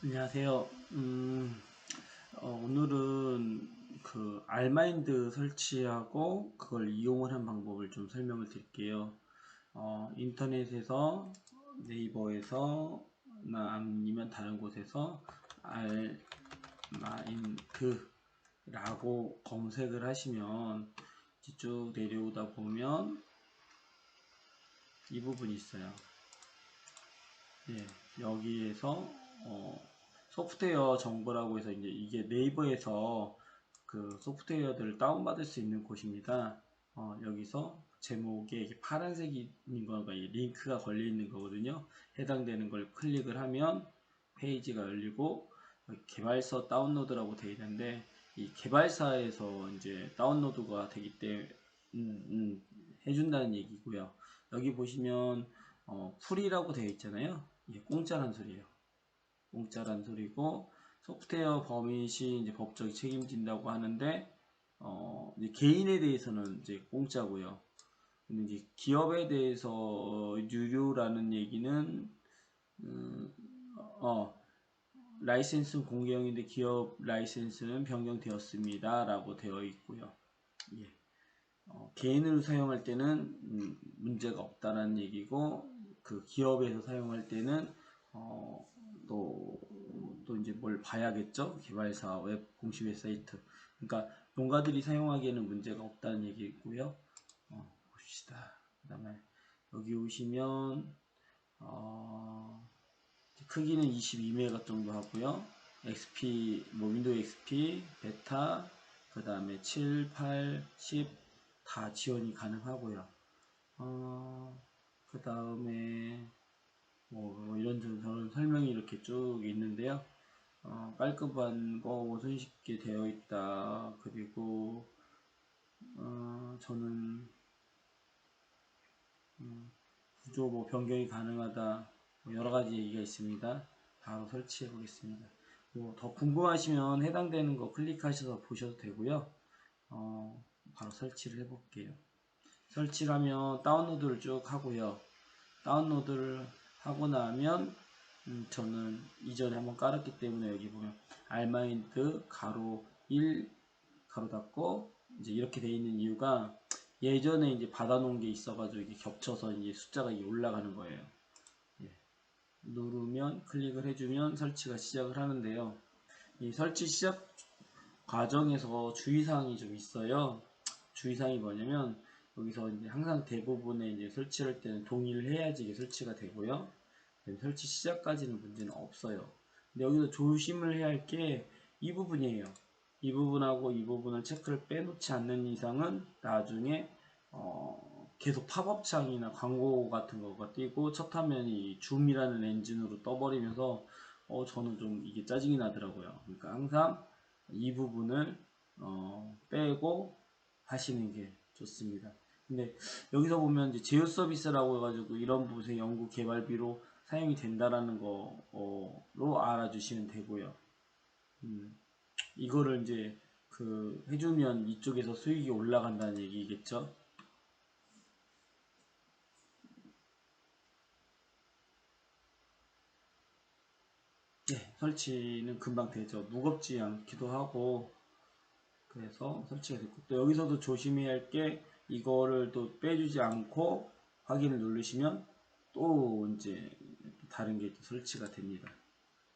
안녕하세요. 오늘은 그 알마인드 설치하고 그걸 이용을 한 방법을 좀 설명을 드릴게요. 인터넷에서 네이버에서 나 아니면 다른 곳에서 알마인드라고 검색을 하시면 쭉 내려오다 보면 이 부분이 있어요. 예, 여기에서 소프트웨어 정보라고 해서 이제 이게 네이버에서 그 소프트웨어들을 다운받을 수 있는 곳입니다. 여기서 제목에 이게 파란색이 있는 거가 링크가 걸려 있는 거거든요. 해당되는 걸 클릭을 하면 페이지가 열리고 개발서 다운로드라고 되어 있는데 이 개발사에서 이제 다운로드가 되기 때문에 해준다는 얘기고요. 여기 보시면 풀이라고 되어 있잖아요. 이게 공짜란 소리예요. 공짜란 소리고 소프트웨어 범위시 이제 법적이 책임진다고 하는데 이제 개인에 대해서는 이제 공짜고요. 근데 이제 기업에 대해서 유료라는 얘기는 어, 라이센스 공개형인데 기업 라이센스는 변경되었습니다. 라고 되어 있고요. 예. 개인으로 사용할 때는 문제가 없다라는 얘기고 그 기업에서 사용할 때는 어, 또, 또 이제 뭘 봐야겠죠? 개발사 웹 공식 웹사이트. 그러니까 농가들이 사용하기에는 문제가 없다는 얘기고요. 봅시다. 그 다음에 여기 오시면 크기는 22메가 정도 하고요. XP 뭐 윈도우 XP 베타 그 다음에 7, 8, 10 다 지원이 가능하고요. 그 다음에 뭐 이런저런 설명이 이렇게 쭉 있는데요. 깔끔한 거 손쉽게 되어 있다. 그리고 저는 구조 뭐 변경이 가능하다. 뭐 여러 가지 얘기가 있습니다. 바로 설치해 보겠습니다. 뭐 더 궁금하시면 해당되는 거 클릭하셔서 보셔도 되고요. 바로 설치를 해 볼게요. 설치를 하면 다운로드를 쭉 하고요. 다운로드를 하고 나면 저는 이전에 한번 깔았기 때문에 여기 보면 알마인드 가로 1 가로 닫고 이제 이렇게 돼 있는 이유가 예전에 이제 받아놓은 게 있어가지고 이게 겹쳐서 이제 숫자가 올라가는 거예요. 예. 누르면 클릭을 해주면 설치가 시작을 하는데요. 이 설치 시작 과정에서 주의사항이 좀 있어요. 주의사항이 뭐냐면 여기서 이제 항상 대부분의 이제 설치할 때는 동의를 해야지 이게 설치가 되고요. 설치 시작까지는 문제는 없어요. 근데 여기서 조심을 해야 할 게 이 부분이에요. 이 부분하고 이 부분을 체크를 빼놓지 않는 이상은 나중에 계속 팝업 창이나 광고 같은 거가 뜨고 첫 화면이 줌이라는 엔진으로 떠버리면서 저는 좀 이게 짜증이 나더라고요. 그러니까 항상 이 부분을 빼고 하시는 게 좋습니다. 근데 여기서 보면 이제 제휴 서비스라고 해가지고 이런 부분의 연구 개발비로 사용이 된다라는 거로 알아주시면 되고요. 이거를 이제 그 해주면 이쪽에서 수익이 올라간다는 얘기겠죠. 네, 설치는 금방 되죠. 무겁지 않기도 하고 그래서 설치가 됐고 또 여기서도 조심해야 할 게 이거를 또 빼주지 않고 확인을 누르시면 또 이제 다른 게 또 설치가 됩니다.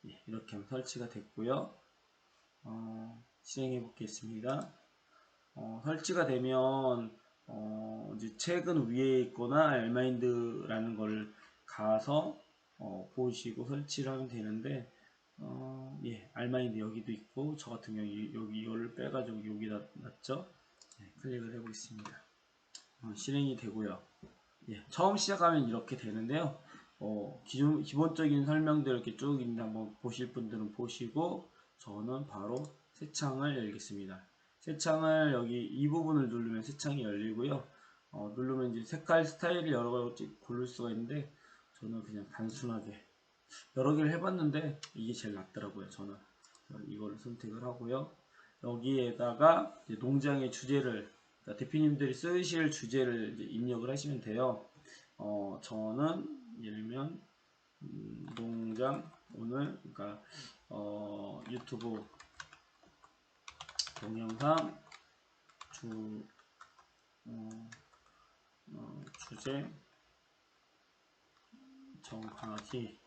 예, 이렇게 하면 설치가 됐고요. 실행해 보겠습니다. 설치가 되면 이제 책은 위에 있거나 알마인드라는 걸 가서 보시고 설치를 하면 되는데 예, 알마인드 여기도 있고 저 같은 경우 여기 이거를 빼가지고 여기다 놨죠. 네, 클릭을 해보겠습니다. 실행이 되고요. 예, 처음 시작하면 이렇게 되는데요. 기본적인 설명들 이렇게 쭉 있는데 한번 보실 분들은 보시고 저는 바로 새 창을 열겠습니다. 새 창을 여기 이 부분을 누르면 새 창이 열리고요. 누르면 이제 색깔 스타일을 여러 가지 고를 수가 있는데 저는 그냥 단순하게 여러 개를 해봤는데 이게 제일 낫더라고요. 저는 이거를 선택을 하고요. 여기에다가 농장의 주제를 그러니까 대표님들이 쓰실 주제를 입력을 하시면 돼요. 저는 예를 들면 농장 오늘 그러니까 유튜브 동영상 주제 정하기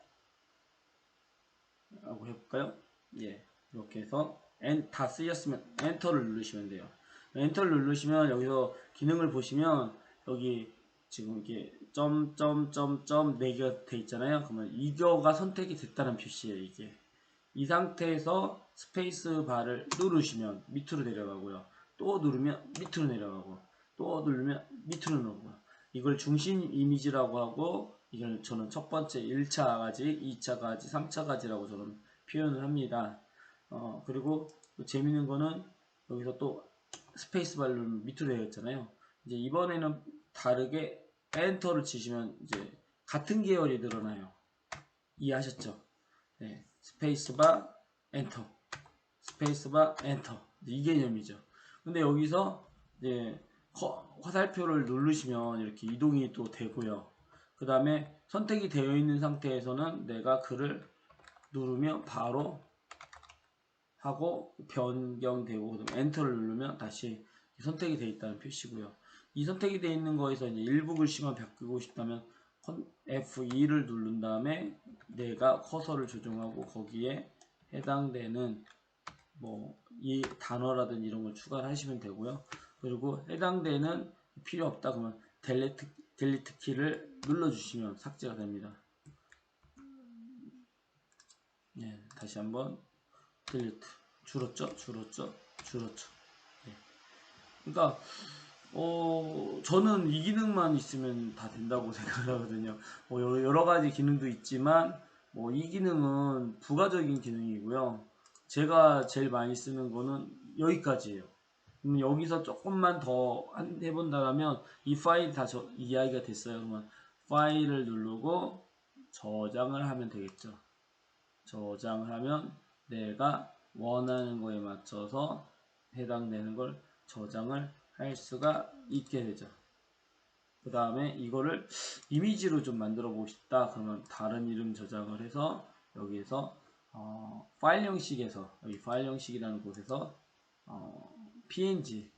라고 해볼까요? 예, 이렇게 해서 다 쓰였으면 엔터를 누르시면 돼요. 엔터를 누르시면 여기서 기능을 보시면 여기 지금 이게 점점점점 4개가 돼 있잖아요. 그러면 이거가 선택이 됐다는 표시예요. 이게 이 상태에서 스페이스 바를 누르시면 밑으로 내려가고요. 또 누르면 밑으로 내려가고 또 누르면 밑으로 내려가고요. 이걸 중심 이미지라고 하고 이걸 저는 첫 번째 1차 가지, 2차 가지, 3차 가지라고 저는 표현을 합니다. 그리고 또 재밌는 거는 여기서 또 스페이스 바를 누르면 밑으로 되어 있잖아요. 이제 이번에는 다르게 엔터를 치시면 이제 같은 계열이 늘어나요. 이해하셨죠? 네, 스페이스바 엔터, 스페이스바 엔터 이 개념이죠. 근데 여기서 이제 화살표를 누르시면 이렇게 이동이 또 되고요. 그 다음에 선택이 되어 있는 상태에서는 내가 글을 누르면 바로 하고 변경되고 그다음에 엔터를 누르면 다시 선택이 되어 있다는 표시고요. 이 선택이 되어 있는 거에서 이제 일부 글씨만 바꾸고 싶다면 F2를 누른 다음에 내가 커서를 조정하고 거기에 해당되는 뭐 이 단어라든지 이런 걸 추가를 하시면 되고요. 그리고 해당되는 필요 없다 그러면 델리트 키를 눌러주시면 삭제가 됩니다. 네, 다시 한번 델리트 줄었죠? 네. 그러니까 저는 이 기능만 있으면 다 된다고 생각을 하거든요. 여러 가지 기능도 있지만 이 기능은 부가적인 기능이고요. 제가 제일 많이 쓰는 거는 여기까지예요. 여기서 조금만 더 해본다면 이 파일이 다 이야기가 됐어요. 그러면 파일을 누르고 저장을 하면 되겠죠. 저장을 하면 내가 원하는 거에 맞춰서 해당되는 걸 저장을 할 수가 있게 되죠. 그 다음에 이거를 이미지로 좀 만들어 보고 싶다 그러면 다른 이름 저장을 해서 여기에서 파일 형식에서 여기 파일 형식이라는 곳에서 png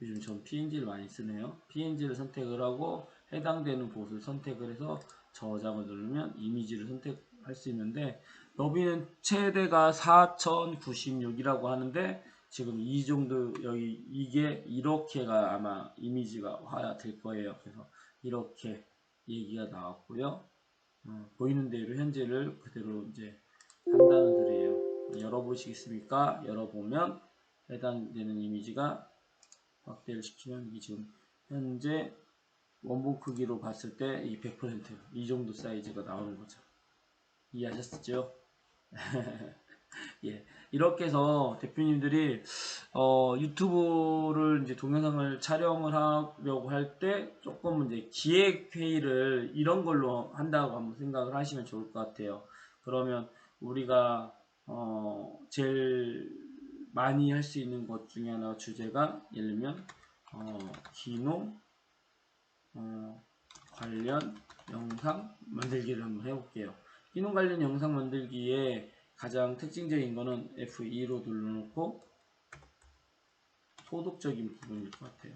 요즘 전 png를 많이 쓰네요. png를 선택을 하고 해당되는 곳을 선택을 해서 저장을 누르면 이미지를 선택할 수 있는데 여기는 최대가 4096이라고 하는데 지금 이 정도 여기 이게 이렇게가 아마 이미지가 될 거예요. 그래서 이렇게 얘기가 나왔고요. 보이는 대로 현재를 그대로 이제 한다는 소리예요. 열어보시겠습니까? 열어보면 해당되는 이미지가 확대를 시키면 이게 지금 현재 원본 크기로 봤을 때 이 100% 정도 사이즈가 나오는 거죠. 이해하셨죠? 예, 이렇게 해서 대표님들이 유튜브를 이제 동영상을 촬영을 하려고 할 때 조금 이제 기획 회의를 이런 걸로 한다고 한번 생각을 하시면 좋을 것 같아요. 그러면 우리가 제일 많이 할 수 있는 것 중에 하나 주제가 예를 들면 기농 관련 영상 만들기를 한번 해볼게요. 기농 관련 영상 만들기에 가장 특징적인 거는 F2로 눌러놓고 소득적인 부분일 것 같아요.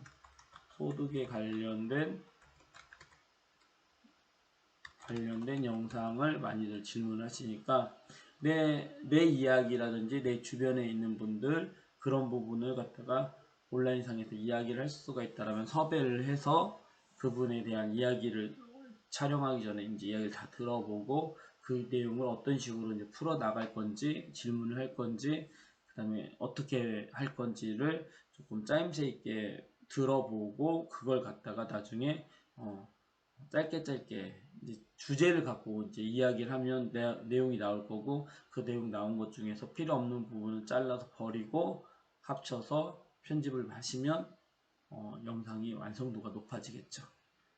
소득에 관련된 영상을 많이들 질문하시니까 내 이야기라든지 내 주변에 있는 분들 그런 부분을 갖다가 온라인상에서 이야기를 할 수가 있다라면 섭외를 해서 그분에 대한 이야기를 촬영하기 전에 이제 이야기를 다 들어보고 그 내용을 어떤 식으로 이제 풀어 나갈 건지 질문을 할 건지 그 다음에 어떻게 할 건지를 조금 짜임새 있게 들어보고 그걸 갖다가 나중에 짧게 이제 주제를 갖고 이제 이야기를 하면 내용이 나올 거고 그 내용 나온 것 중에서 필요 없는 부분을 잘라서 버리고 합쳐서 편집을 하시면 영상이 완성도가 높아지겠죠.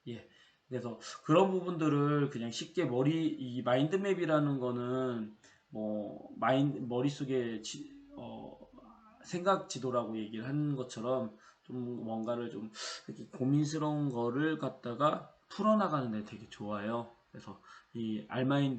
예. 그래서 그런 부분들을 그냥 쉽게 이 마인드맵이라는 거는 머릿속에 생각 지도라고 얘기를 하는 것처럼 좀 뭔가를 좀 이렇게 고민스러운 거를 갖다가 풀어나가는 데 되게 좋아요. 그래서 이 알마인드